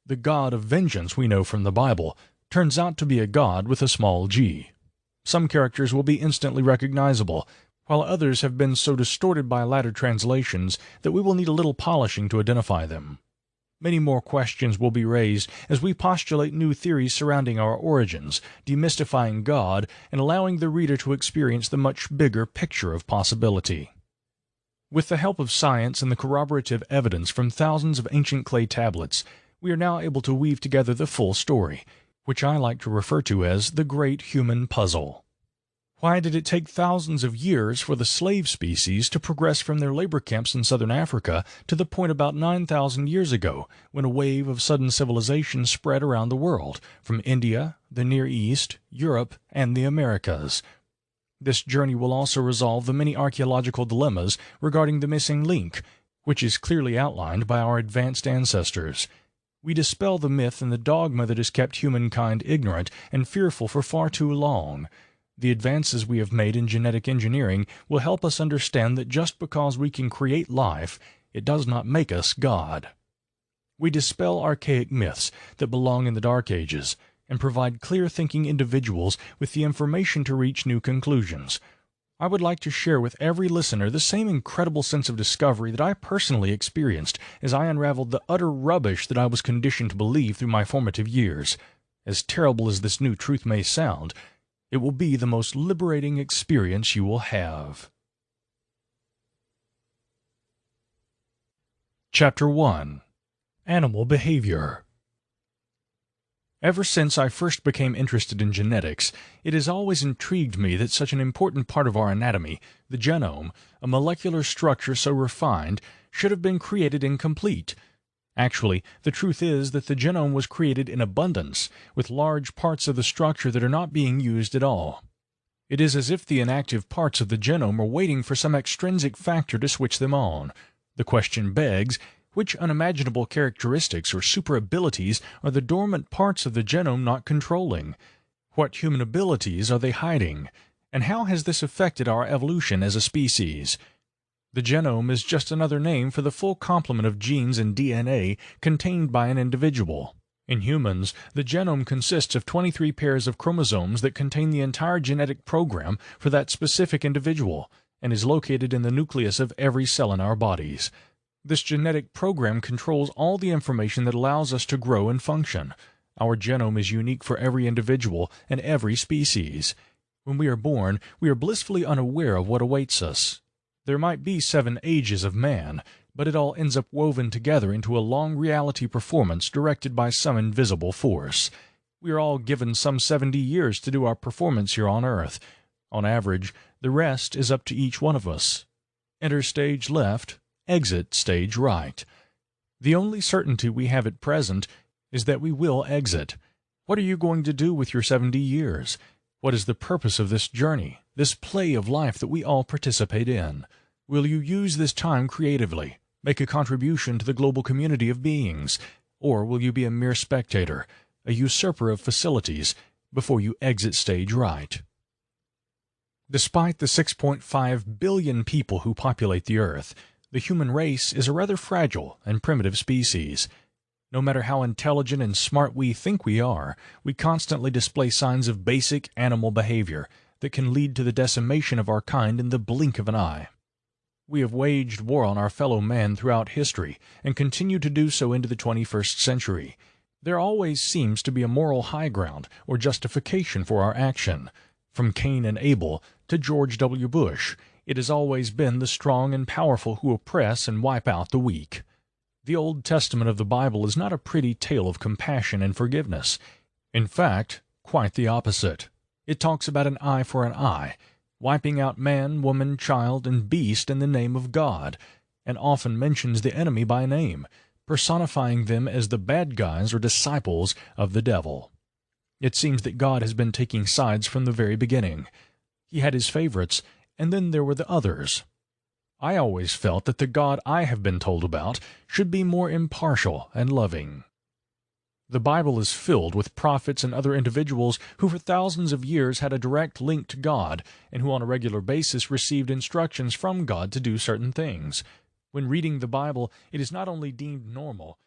The God of vengeance we know from the Bible turns out to be a God with a small g. Some characters will be instantly recognizable, while others have been so distorted by latter translations that we will need a little polishing to identify them. Many more questions will be raised as we postulate new theories surrounding our origins, demystifying God and allowing the reader to experience the much bigger picture of possibility. With the help of science and the corroborative evidence from thousands of ancient clay tablets, we are now able to weave together the full story, which I like to refer to as the Great Human Puzzle. Why did it take thousands of years for the slave species to progress from their labor camps in southern Africa to the point about 9,000 years ago, when a wave of sudden civilization spread around the world, from India, the Near East, Europe, and the Americas? This journey will also resolve the many archaeological dilemmas regarding the missing link, which is clearly outlined by our advanced ancestors. We dispel the myth and the dogma that has kept humankind ignorant and fearful for far too long. The advances we have made in genetic engineering will help us understand that just because we can create life, it does not make us God. We dispel archaic myths that belong in the Dark Ages and provide clear-thinking individuals with the information to reach new conclusions. I would like to share with every listener the same incredible sense of discovery that I personally experienced as I unraveled the utter rubbish that I was conditioned to believe through my formative years. As terrible as this new truth may sound, it will be the most liberating experience you will have. Chapter 1. Animal Behavior. Ever since I first became interested in genetics, it has always intrigued me that such an important part of our anatomy, the genome, a molecular structure so refined, should have been created incomplete. Actually, the truth is that the genome was created in abundance, with large parts of the structure that are not being used at all. It is as if the inactive parts of the genome are waiting for some extrinsic factor to switch them on. The question begs, which unimaginable characteristics or super abilities are the dormant parts of the genome not controlling? What human abilities are they hiding? And how has this affected our evolution as a species? The genome is just another name for the full complement of genes and DNA contained by an individual. In humans, the genome consists of 23 pairs of chromosomes that contain the entire genetic program for that specific individual, and is located in the nucleus of every cell in our bodies. This genetic program controls all the information that allows us to grow and function. Our genome is unique for every individual and every species. When we are born, we are blissfully unaware of what awaits us. There might be 7 ages of man, but it all ends up woven together into a long reality performance directed by some invisible force. We are all given some 70 years to do our performance here on Earth. On average, the rest is up to each one of us. Enter stage left, exit stage right. The only certainty we have at present is that we will exit. What are you going to do with your 70 years? What is the purpose of this journey, this play of life that we all participate in? Will you use this time creatively, make a contribution to the global community of beings, or will you be a mere spectator, a usurper of facilities, before you exit stage right? Despite the 6.5 billion people who populate the Earth, the human race is a rather fragile and primitive species. No matter how intelligent and smart we think we are, we constantly display signs of basic animal behavior that can lead to the decimation of our kind in the blink of an eye. We have waged war on our fellow man throughout history and continue to do so into the 21st century. There always seems to be a moral high ground or justification for our action. From Cain and Abel to George W. Bush, it has always been the strong and powerful who oppress and wipe out the weak. The Old Testament of the Bible is not a pretty tale of compassion and forgiveness. In fact, quite the opposite. It talks about an eye for an eye, wiping out man, woman, child, and beast in the name of God, and often mentions the enemy by name, personifying them as the bad guys or disciples of the devil. It seems that God has been taking sides from the very beginning. He had his favorites, and then there were the others. I always felt that the God I have been told about should be more impartial and loving. The Bible is filled with prophets and other individuals who for thousands of years had a direct link to God and who on a regular basis received instructions from God to do certain things. When reading the Bible, it is not only deemed normal,